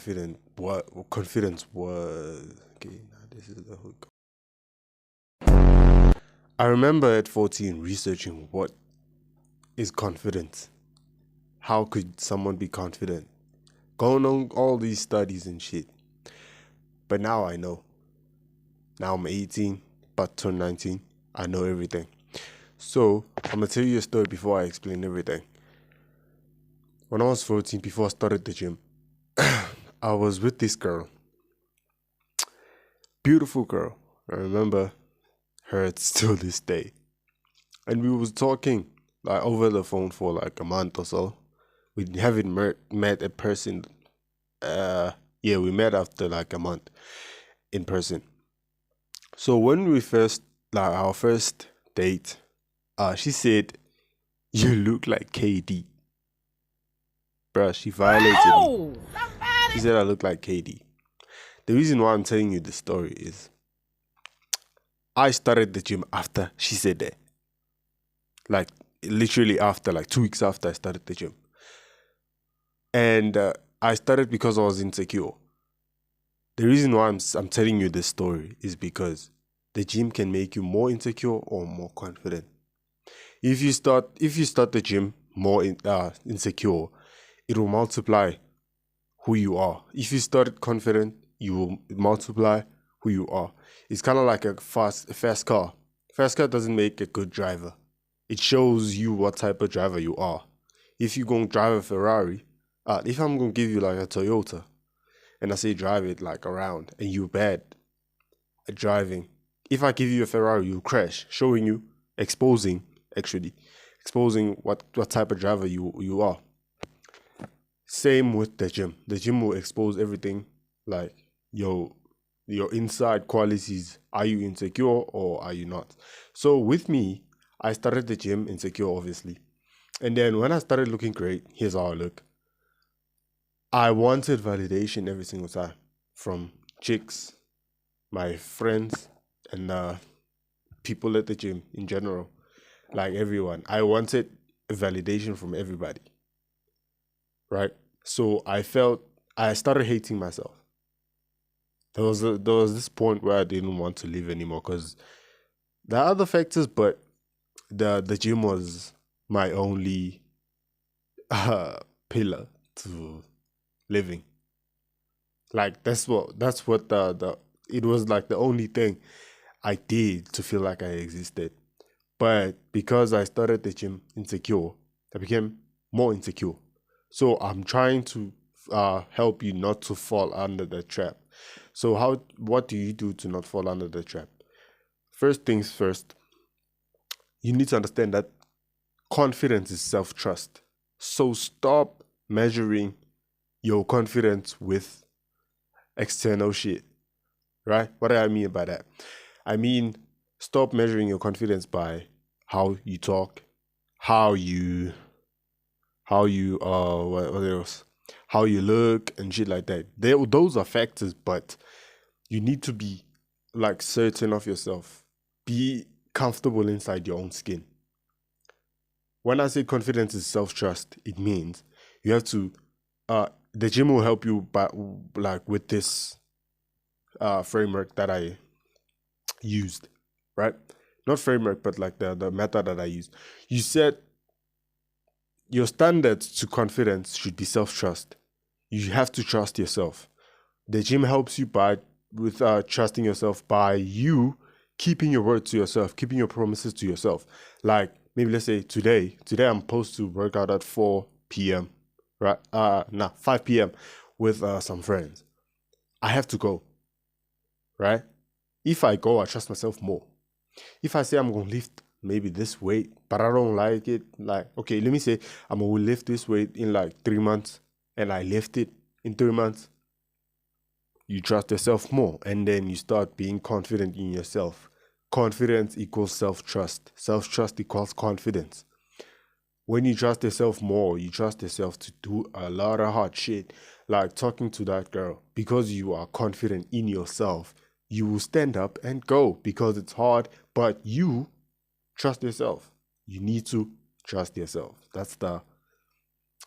Confidence was. Okay, now this is the hook. I remember at 14 researching what is confidence. How could someone be confident? Going on all these studies and shit. But now I know. Now I'm 18, about to turn 19. I know everything. So I'm gonna tell you a story before I explain everything. When I was 14, before I started the gym, I was with this girl. Beautiful girl. I remember her still this day. And we was talking like over the phone for like a month or so. We haven't met a person. Yeah, we met after like a month in person. So when we first, like our first date, she said, "You look like KD." Bruh, she violated me. She said I look like KD. The reason why I'm telling you the story is I started the gym after she said that. Like literally after, like 2 weeks after I started the gym. And I started because I was insecure. The reason why I'm telling you this story is because the gym can make you more insecure or more confident. If you start the gym more insecure, it will multiply who you are. If you start confident, you will multiply who you are. It's kind of like a fast car. Fast car doesn't make a good driver. It shows you what type of driver you are. If you're going to drive a Ferrari, if I'm going to give you like a Toyota, and I say drive it like around, and you're bad at driving, if I give you a Ferrari, you'll crash, showing you, exposing what type of driver you are. Same with the gym. The gym will expose everything, like your inside qualities. Are you insecure or are you not? So with me, I started the gym insecure, obviously. And then when I started looking great, here's how I look. I wanted validation every single time from chicks, my friends, and people at the gym in general, like everyone. I wanted validation from everybody, right? So I started hating myself. There was this point where I didn't want to live anymore because there are other factors, but the gym was my only pillar to living. Like that's what the it was like the only thing I did to feel like I existed. But because I started the gym insecure, I became more insecure. So I'm trying to help you not to fall under the trap. So what do you do to not fall under the trap? First things first, you need to understand that confidence is self-trust. So stop measuring your confidence with external shit, right? What do I mean by that? I mean, stop measuring your confidence by how you talk, how you what else? How you look and shit like that. Those are factors, but you need to be like certain of yourself. Be comfortable inside your own skin. When I say confidence is self-trust, it means you have to the gym will help you by like with this framework that I used, right? Not framework, but like the method that I used. You said your standards to confidence should be self-trust. You have to trust yourself. The gym helps you with trusting yourself by you keeping your word to yourself, keeping your promises to yourself. Like maybe let's say today I'm supposed to work out at 4 p.m. right? 5 p.m. with some friends. I have to go, right? If I go, I trust myself more. If I say I'm gonna lift maybe this weight, but I don't like it, like okay, let me say I'm gonna lift this weight in like 3 months, and I lift it in 3 months. You trust yourself more, and then you start being confident in yourself. Confidence equals self-trust. Self-trust equals confidence. When you trust yourself more, you trust yourself to do a lot of hard shit, like talking to that girl. Because you are confident in yourself, you will stand up and go because it's hard, but you trust yourself. You need to trust yourself. That's the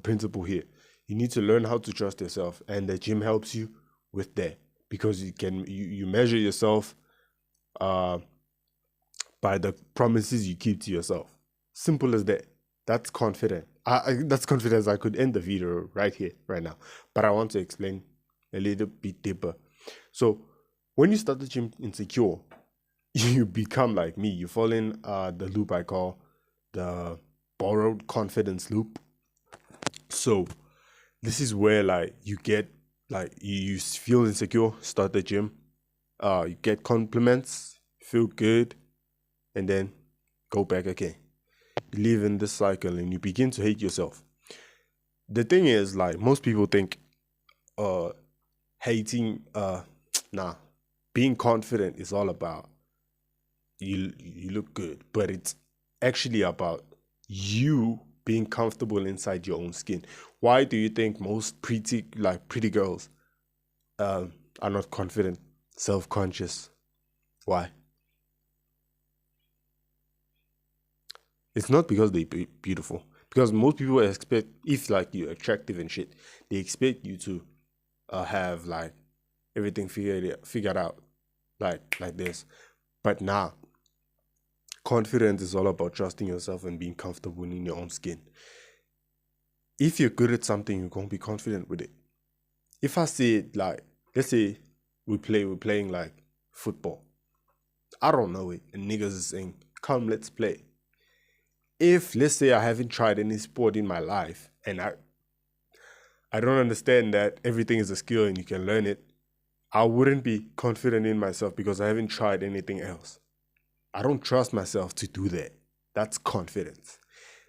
principle here. You need to learn how to trust yourself, and the gym helps you with that, because you measure yourself by the promises you keep to yourself. Simple as that. That's confident. That's confidence. I could end the video right here, right now, but I want to explain a little bit deeper. So when you start the gym insecure, you become like me. You fall in the loop I call the borrowed confidence loop. So this is where like you get like you feel insecure, start the gym, you get compliments, feel good, and then go back again. You live in this cycle and you begin to hate yourself. The thing is, like, most people think hating nah, being confident is all about you look good, but it's actually about you being comfortable inside your own skin. Why do you think most pretty girls are not confident, self-conscious? Why? It's not because they're beautiful. Because most people expect, if like you're attractive and shit, they expect you to have like everything figured out, like this. But nah, confidence is all about trusting yourself and being comfortable in your own skin. If you're good at something, you're gonna be confident with it. If I say like, let's say we're playing like football. I don't know it, and niggas is saying, "Come, let's play." If let's say I haven't tried any sport in my life and I don't understand that everything is a skill and you can learn it, I wouldn't be confident in myself because I haven't tried anything else. I don't trust myself to do that. That's confidence.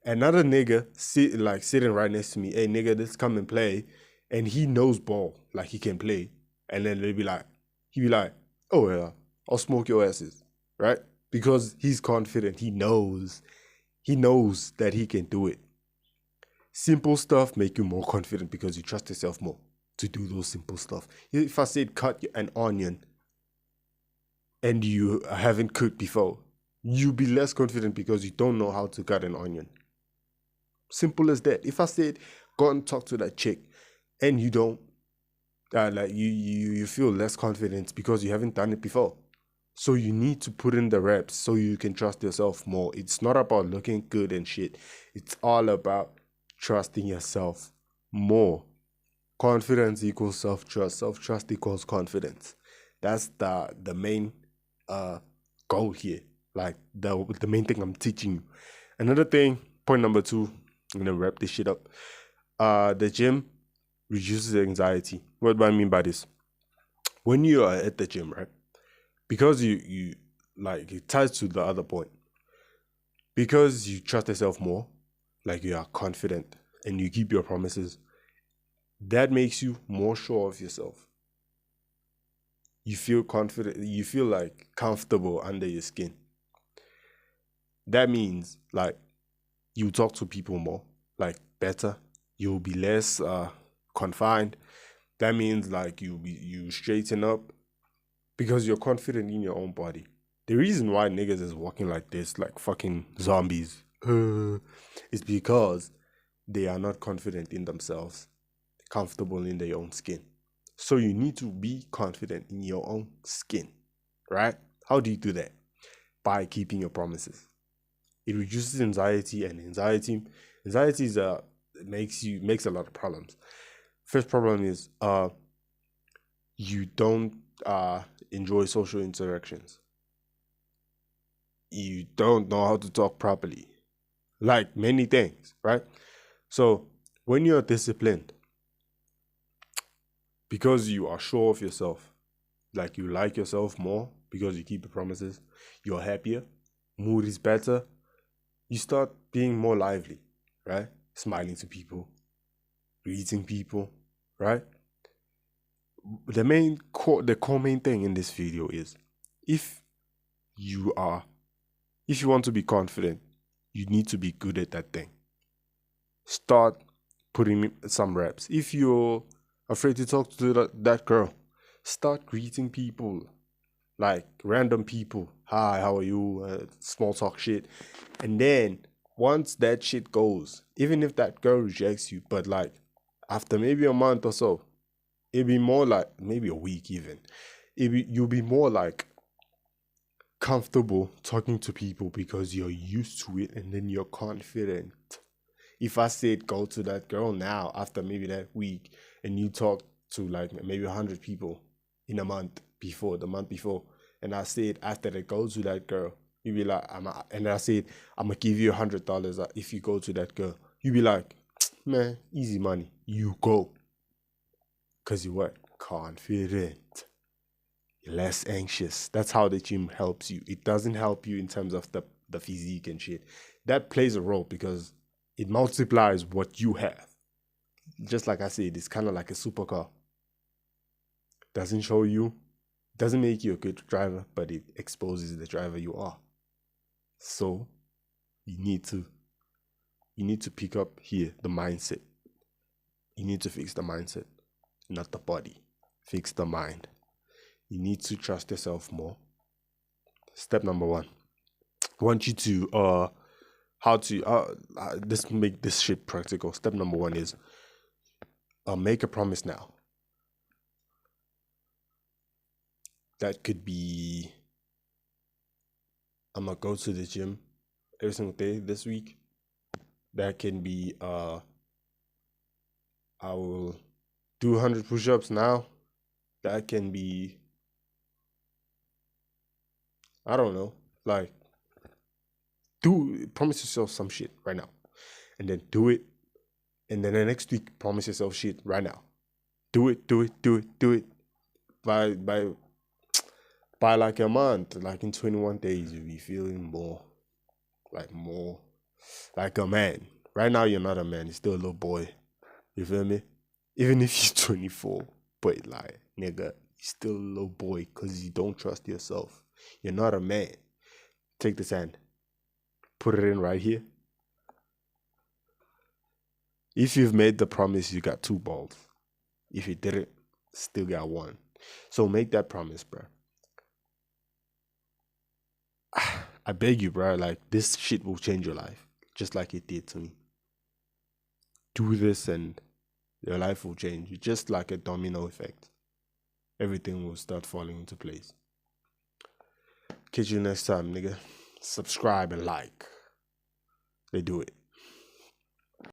Another nigga sitting right next to me, hey nigga, let's come and play, and he knows ball, like he can play, and then he'd be like, oh yeah, I'll smoke your asses, right? Because he's confident, he knows that he can do it. Simple stuff make you more confident because you trust yourself more to do those simple stuff. If I said cut an onion and you haven't cooked before, you'll be less confident because you don't know how to cut an onion. Simple as that. If I said go and talk to that chick and you don't, you feel less confident because you haven't done it before. So you need to put in the reps so you can trust yourself more. It's not about looking good and shit. It's all about trusting yourself more. Confidence equals self-trust. Self-trust equals confidence. That's the main goal here. Like the main thing I'm teaching you. Another thing, point number 2, I'm gonna wrap this shit up. The gym reduces anxiety. What do I mean by this? When you are at the gym, right? Because you like, it ties to the other point. Because you trust yourself more, like you are confident and you keep your promises, that makes you more sure of yourself. You feel confident, you feel like comfortable under your skin. That means like you talk to people more, like better. You'll be less confined. That means like you straighten up because you're confident in your own body. The reason why niggas is walking like this, like fucking zombies, is because they are not confident in themselves, comfortable in their own skin. So you need to be confident in your own skin, right? How do you do that? By keeping your promises. It reduces anxiety, and anxiety is makes a lot of problems. First problem is you don't enjoy social interactions. You don't know how to talk properly, like many things, right? So when you're disciplined, because you are sure of yourself, like you like yourself more because you keep your promises, you're happier, mood is better, you start being more lively, right? Smiling to people, greeting people, right? The core main thing in this video is if you want to be confident, you need to be good at that thing. Start putting some reps. If you're afraid to talk to that girl, start greeting people, like random people. Hi, how are you? Small talk shit. And then once that shit goes, even if that girl rejects you, but like after maybe a month or so, it'd be more like maybe a week even. You'll be more like comfortable talking to people because you're used to it and then you're confident. If I said go to that girl now after maybe that week and you talk to like maybe 100 people in the month before, and I said after that go to that girl, you'd be like, and I said I'm gonna give you $100 if you go to that girl. You'd be like, man, easy money. You go, cause you what? Confident. You're less anxious. That's how the gym helps you. It doesn't help you in terms of the physique and shit. That plays a role because it multiplies what you have. Just like I said, it's kind of like a supercar. Doesn't show you, doesn't make you a good driver, but it exposes the driver you are. So you need to pick up here the mindset. You need to fix the mindset, not the body. Fix the mind. You need to trust yourself more. Step number 1. I want you to this make this shit practical. Step number 1 is make a promise now. That could be I'm gonna go to the gym every single day this week. That can be I will do 100 push-ups now. That can be I don't know, like promise yourself some shit right now. And then do it. And then the next week promise yourself shit right now. Do it. By like a month, like in 21 days, you'll be feeling more like a man. Right now, you're not a man. You're still a little boy. You feel me? Even if you're 24, but like, nigga, you're still a little boy because you don't trust yourself. You're not a man. Take this hand. Put it in right here. If you've made the promise, you got 2 balls. If you didn't, still got 1. So make that promise, bro. I beg you, bro. Like, this shit will change your life, just like it did to me. Do this and your life will change. Just like a domino effect. Everything will start falling into place. Catch you next time, nigga. Subscribe and like. They do it.